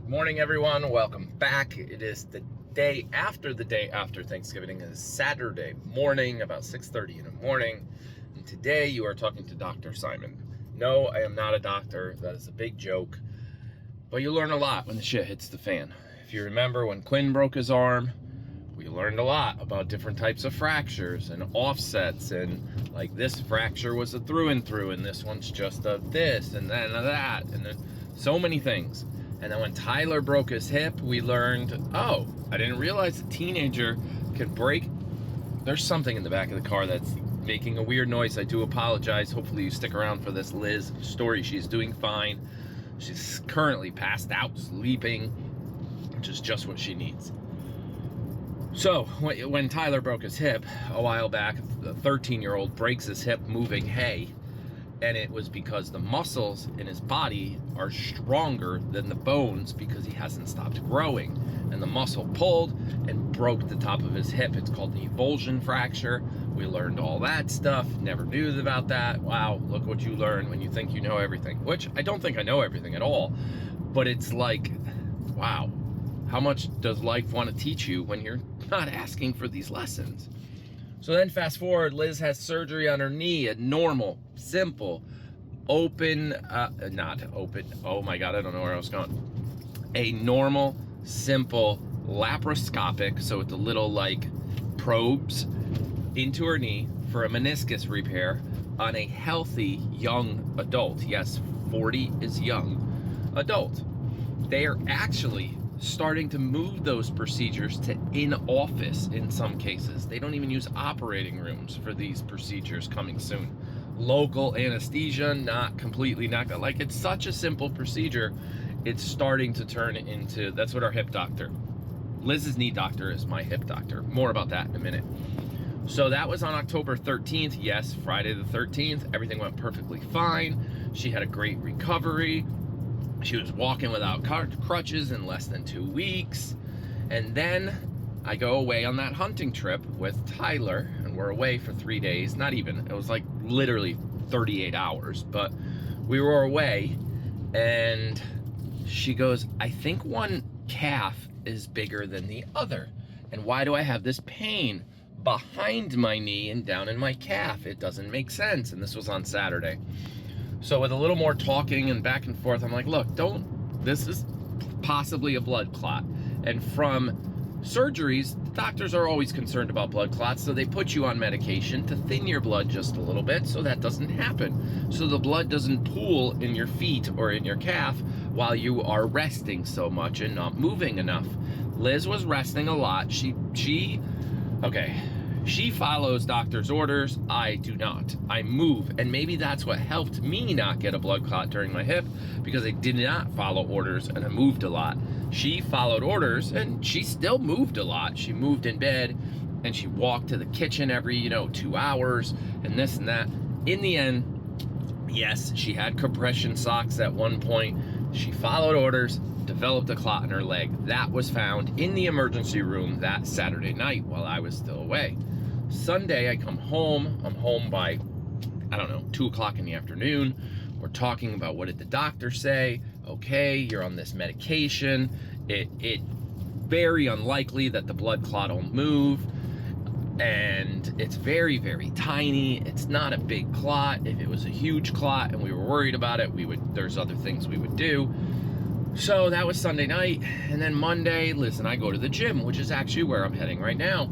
Good morning, everyone. Welcome back. It is the day after Thanksgiving. It is Saturday morning, about 6:30 in the morning. And today you are talking to Dr. Syman. No, I am not a doctor. That is a big joke. But you learn a lot when the shit hits the fan. If you remember when Quinn broke his arm, we learned a lot about different types of fractures and offsets, and like this fracture was a through and through, and this one's just a this and then a that, and then so many things. And then when Tyler broke his hip, we learned, oh, I didn't realize a teenager can break. There's something in the back of the car that's making a weird noise. I do apologize. Hopefully you stick around for this Liz story. She's doing fine. She's currently passed out, sleeping, which is just what she needs. So when Tyler broke his hip a while back, the 13-year-old breaks his hip moving hay. And it was because the muscles in his body are stronger than the bones because he hasn't stopped growing. And the muscle pulled and broke the top of his hip. It's called an avulsion fracture. We learned all that stuff. Never knew about that. Wow, look what you learn when you think you know everything. Which I don't think I know everything at all. But it's like, wow, how much does life want to teach you when you're not asking for these lessons? So then fast forward, Liz has surgery on her knee, a normal, simple, open, not open, oh my God, I don't know where I was going. A normal, simple, laparoscopic, so with the little like probes into her knee for a meniscus repair on a healthy young adult. Yes, 40 is young adult. They are actually starting to move those procedures to in-office in some cases. They don't even use operating rooms for these procedures coming soon. Local anesthesia, not completely, not like it's such a simple procedure. It's starting to turn into, that's what our hip doctor, Liz's knee doctor is my hip doctor. More about that in a minute. So that was on October 13th. Yes, Friday the 13th. Everything went perfectly fine. She had a great recovery. She was walking without crutches in less than 2 weeks. And then I go away on that hunting trip with Tyler, and we're away for 3 days. Not even, it was like literally 38 hours, but we were away. And she goes, I think one calf is bigger than the other. And why do I have this pain behind my knee and down in my calf? It doesn't make sense. And this was on Saturday. So with a little more talking and back and forth, I'm like, look, this is possibly a blood clot. And from surgeries, doctors are always concerned about blood clots, so they put you on medication to thin your blood just a little bit so that doesn't happen. So the blood doesn't pool in your feet or in your calf while you are resting so much and not moving enough. Liz was resting a lot. She follows doctor's orders. I do not. I move. And maybe that's what helped me not get a blood clot during my hip, because I did not follow orders and I moved a lot. She followed orders and she still moved a lot. She moved in bed and she walked to the kitchen every, 2 hours and this and that. In the end, yes, she had compression socks at one point. She followed orders, developed a clot in her leg. That was found in the emergency room that Saturday night while I was still away. Sunday, I come home. I'm home by, 2 o'clock in the afternoon. We're talking about what did the doctor say? Okay, you're on this medication. It very unlikely that the blood clot will move. And it's very, very tiny. It's not a big clot. If it was a huge clot and we were worried about it, there's other things we would do. So that was Sunday night. And then Monday, Liz and I go to the gym, which is actually where I'm heading right now.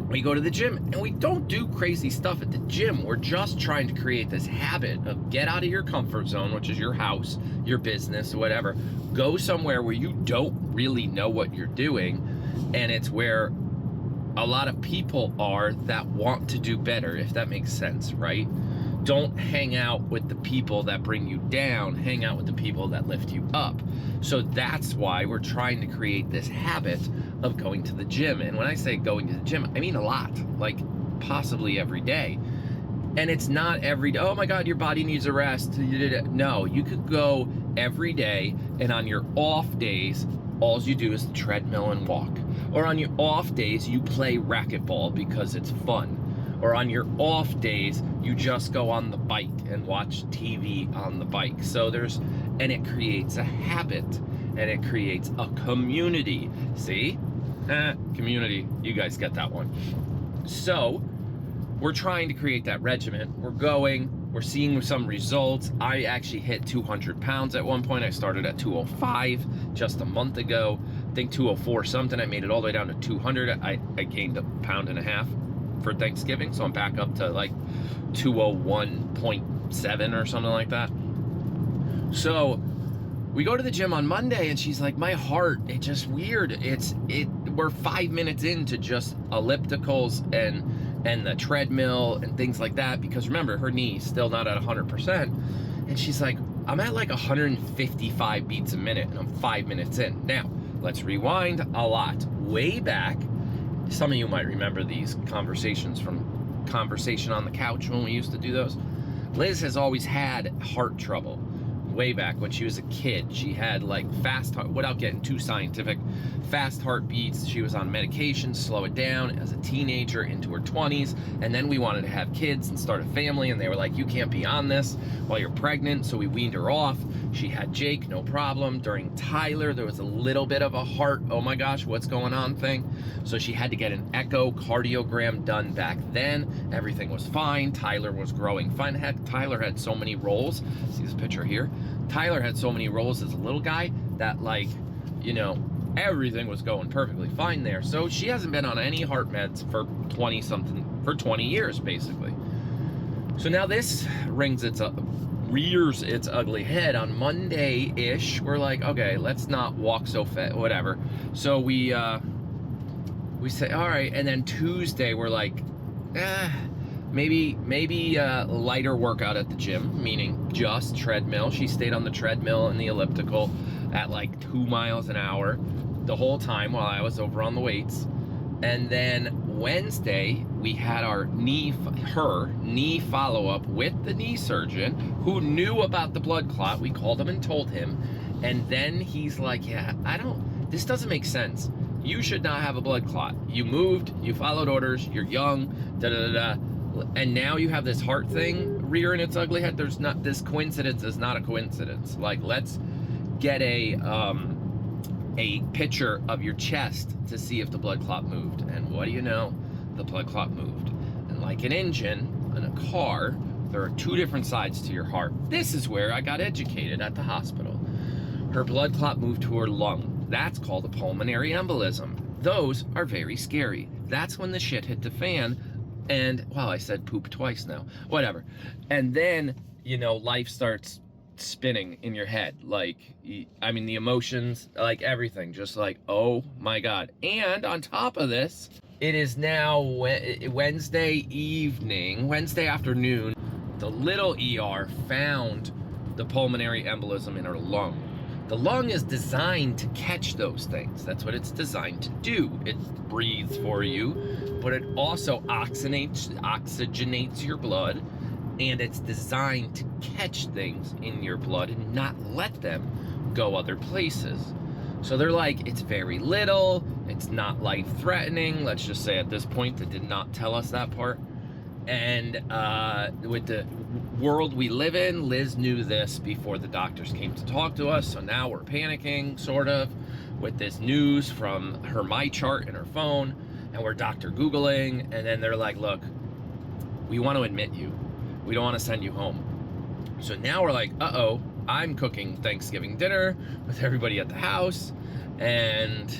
We go to the gym and we don't do crazy stuff at the gym. We're just trying to create this habit of get out of your comfort zone, which is your house, your business, whatever. Go somewhere where you don't really know what you're doing. And it's where a lot of people are that want to do better, if that makes sense, right? Don't hang out with the people that bring you down. Hang out with the people that lift you up. So that's why we're trying to create this habit of going to the gym. And when I say going to the gym, I mean a lot, like possibly every day. And it's not every day, oh my God, your body needs a rest. No, you could go every day, and on your off days, all you do is the treadmill and walk. Or on your off days, you play racquetball because it's fun. Or on your off days, you just go on the bike and watch TV on the bike. And it creates a habit. and it creates a community. See? Community. You guys get that one. So we're trying to create that regimen. We're seeing some results. I actually hit 200 pounds at one point. I started at 205 just a month ago. I think 204 something. I made it all the way down to 200. I gained 1.5 pounds for Thanksgiving, so I'm back up to like 201.7 or something like that. So we go to the gym on Monday, and she's like, my heart, it's just weird. We're 5 minutes into just ellipticals and the treadmill and things like that, because remember, her knee's still not at 100%. And she's like, I'm at like 155 beats a minute, and I'm 5 minutes in. Now, let's rewind a lot. Way back, some of you might remember these conversations from Conversation on the Couch when we used to do those. Liz has always had heart trouble. Way back when she was a kid, she had like fast heart, without getting too scientific, fast heartbeats. She was on medication, slow it down as a teenager into her 20s. And then we wanted to have kids and start a family, and they were like, you can't be on this while you're pregnant. So we weaned her off. She had Jake, no problem. During Tyler, there was a little bit of a heart, oh my gosh, what's going on thing. So she had to get an echocardiogram done back then. Everything was fine. Tyler was growing fine. Heck, Tyler had so many rolls. See this picture here? Tyler had so many rolls as a little guy that, like, you know, everything was going perfectly fine there. So she hasn't been on any heart meds for 20 years, basically. So now this rears its ugly head on Monday-ish. We're like, okay, let's not walk so fast, whatever. So we say, all right. And then Tuesday, we're like, maybe lighter workout at the gym, meaning just treadmill. She stayed on the treadmill and the elliptical at like 2 miles an hour the whole time while I was over on the weights. And then Wednesday, we had her knee follow-up with the knee surgeon who knew about the blood clot. We called him and told him. And then he's like, yeah, this doesn't make sense. You should not have a blood clot. You moved, you followed orders, you're young, da-da-da-da. And now you have this heart thing rearing its ugly head. This coincidence is not a coincidence. Like, let's get a picture of your chest to see if the blood clot moved. And what do you know? The blood clot moved. And like an engine in a car, there are 2 different sides to your heart. This is where I got educated at the hospital. Her blood clot moved to her lung. That's called a pulmonary embolism. Those are very scary. That's when the shit hit the fan. And, well, I said poop twice now. Whatever. And then, you know, life starts spinning in your head. Like, I mean, the emotions, like everything. Just like, oh my God. And on top of this, it is now Wednesday afternoon. The little ER found the pulmonary embolism in her lung. The lung is designed to catch those things. That's what it's designed to do. It breathes for you, but it also oxygenates your blood, and it's designed to catch things in your blood and not let them go other places. So they're like, it's very little, it's not life-threatening. Let's just say at this point, they did not tell us that part. And with the world we live in, Liz knew this before the doctors came to talk to us. So now we're panicking, sort of, with this news from her MyChart in her phone. And we're Dr. Googling. And then they're like, look, we want to admit you. We don't want to send you home. So now we're like, uh-oh, I'm cooking Thanksgiving dinner with everybody at the house. And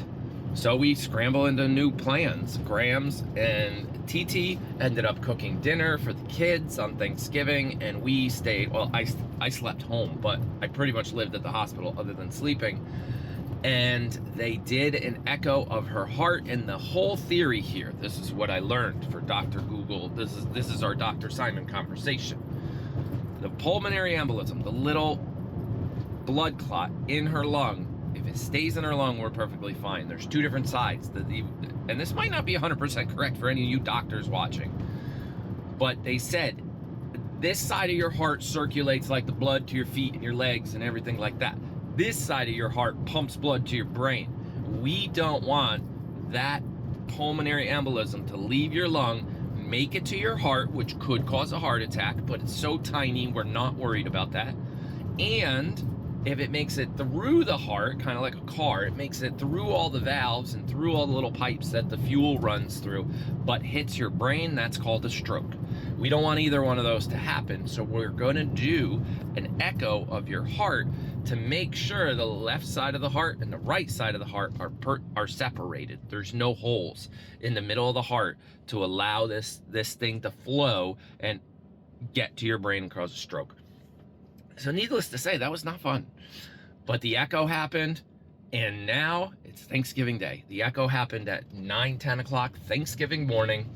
so we scramble into new plans. Grams and TT ended up cooking dinner for the kids on Thanksgiving, and we stayed, well, I slept home, but I pretty much lived at the hospital other than sleeping. And they did an echo of her heart, and the whole theory here, this is what I learned for Dr. Google, this is our Dr. Syman conversation. The pulmonary embolism, the little blood clot in her lung, if it stays in her lung, we're perfectly fine. There's 2 different sides. And this might not be 100% correct for any of you doctors watching, but they said this side of your heart circulates like the blood to your feet and your legs and everything like that. This side of your heart pumps blood to your brain. We don't want that pulmonary embolism to leave your lung, make it to your heart, which could cause a heart attack, but it's so tiny, we're not worried about that. And if it makes it through the heart, kind of like a car, it makes it through all the valves and through all the little pipes that the fuel runs through, but hits your brain, that's called a stroke. We don't want either one of those to happen, so we're going to do an echo of your heart to make sure the left side of the heart and the right side of the heart are separated. There's no holes in the middle of the heart to allow this thing to flow and get to your brain and cause a stroke. So needless to say, that was not fun. But the echo happened, and now it's Thanksgiving Day. The echo happened at 9-10 o'clock Thanksgiving morning.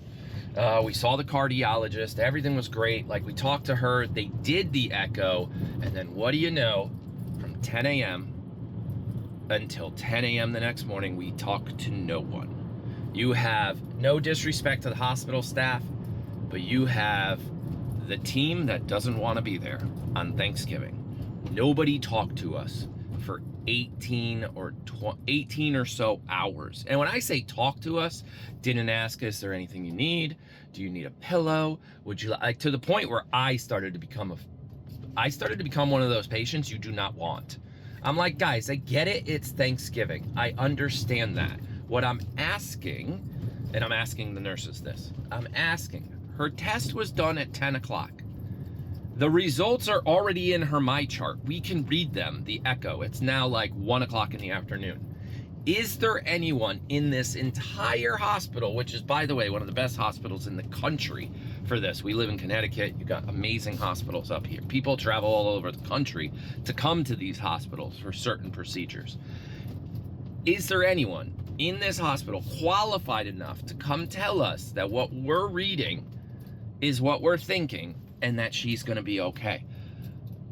We saw the cardiologist. Everything was great. Like, we talked to her. They did the echo. And then what do you know? From 10 a.m. until 10 a.m. the next morning, we talked to no one. You have no disrespect to the hospital staff, but you have the team that doesn't want to be there on Thanksgiving. Nobody talked to us for 18 or so hours. And when I say talk to us, didn't ask, is there anything you need? Do you need a pillow? Would you like, to the point where I started to become one of those patients you do not want. I'm like, guys, I get it. It's Thanksgiving. I understand that. What I'm asking, and I'm asking the nurses this, I'm asking, her test was done at 10 o'clock. The results are already in her My Chart. We can read them, the echo. It's now like 1 o'clock in the afternoon. Is there anyone in this entire hospital, which is, by the way, one of the best hospitals in the country for this? We live in Connecticut. You've got amazing hospitals up here. People travel all over the country to come to these hospitals for certain procedures. Is there anyone in this hospital qualified enough to come tell us that what we're reading is what we're thinking and that she's gonna be okay?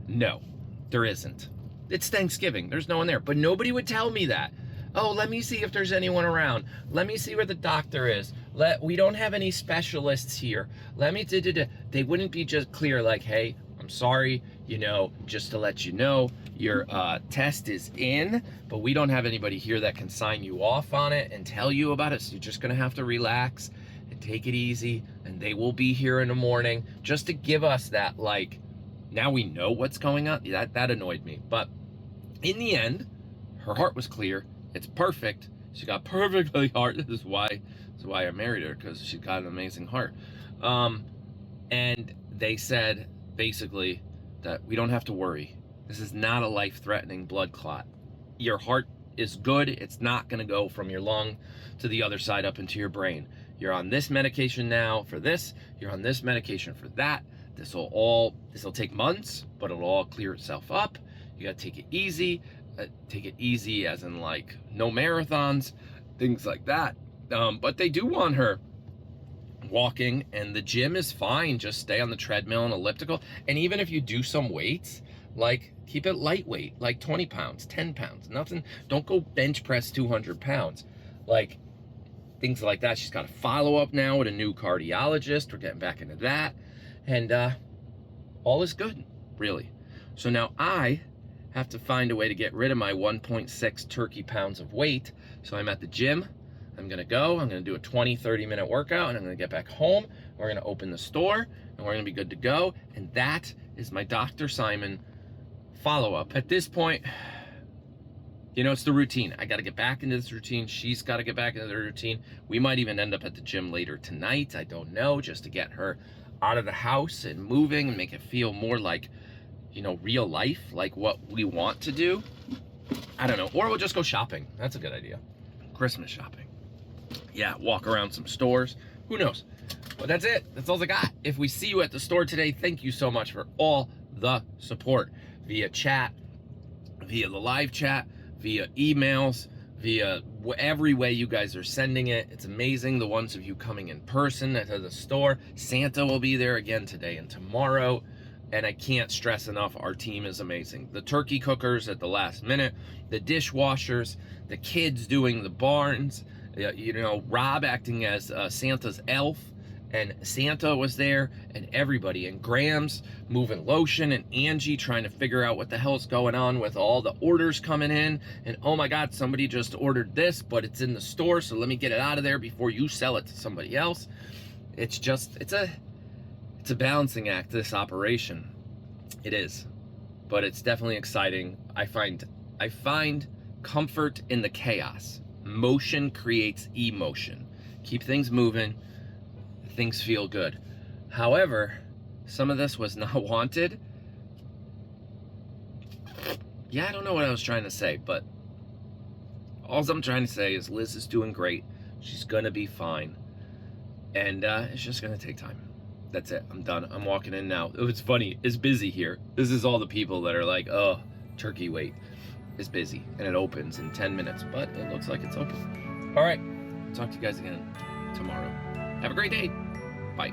No, there isn't. It's Thanksgiving, there's no one there. But nobody would tell me that. Oh, let me see if there's anyone around. Let me see where the doctor is. We don't have any specialists here. Let me, they wouldn't be just clear like, hey, I'm sorry, just to let you know, your test is in, but we don't have anybody here that can sign you off on it and tell you about it. So you're just gonna have to relax and take it easy, and they will be here in the morning, just to give us that, like, now we know what's going on. That annoyed me. But in the end, her heart was clear. It's perfect. She got perfectly heart. This is why I married her, because she got an amazing heart. And they said basically that we don't have to worry. This is not a life-threatening blood clot. Your heart is good. It's not going to go from your lung to the other side up into your brain. You're on this medication now for this. You're on this medication for that. This will take months, but it'll all clear itself up. You got to take it easy. Take it easy as in, like, no marathons, things like that. But they do want her walking, and the gym is fine. Just stay on the treadmill and elliptical. And even if you do some weights, like, keep it lightweight, like 20 pounds, 10 pounds, nothing. Don't go bench press 200 pounds. Like, things like that. She's got a follow-up now with a new cardiologist. We're getting back into that. And all is good, really. So now I have to find a way to get rid of my 1.6 turkey pounds of weight. So I'm at the gym. I'm gonna do a 20-30 minute workout, and I'm gonna get back home. We're gonna open the store, and we're gonna be good to go. And that is my Dr. Syman follow-up. At this point, it's the routine. I gotta get back into this routine. She's gotta get back into the routine. We might even end up at the gym later tonight. I don't know, just to get her out of the house and moving and make it feel more like, real life, like what we want to do. I don't know. Or we'll just go shopping. That's a good idea. Christmas shopping. Yeah, walk around some stores. Who knows? But that's it. That's all I got. If we see you at the store today, thank you so much for all the support via chat, via the live chat, via emails, via every way you guys are sending it. It's amazing. The ones of you coming in person to the store. Santa will be there again today and tomorrow. And I can't stress enough, our team is amazing. The turkey cookers at the last minute, the dishwashers, the kids doing the barns, Rob acting as Santa's elf, and Santa was there, and everybody, and Graham's moving lotion, and Angie trying to figure out what the hell's going on with all the orders coming in, and oh my God, somebody just ordered this, but it's in the store, so let me get it out of there before you sell it to somebody else. It's a balancing act, this operation. It is. but it's definitely exciting. I find comfort in the chaos. Motion creates emotion. Keep things moving, things feel good. However, some of this was not wanted. Yeah, I don't know what I was trying to say, but all I'm trying to say is Liz is doing great. She's gonna be fine. And it's just gonna take time. That's it, I'm done. I'm walking in now. It's funny, it's busy here. This is all the people that are like, oh, turkey wait. It's busy, and it opens in 10 minutes, but it looks like it's open. All right, talk to you guys again tomorrow. Have a great day. Bye.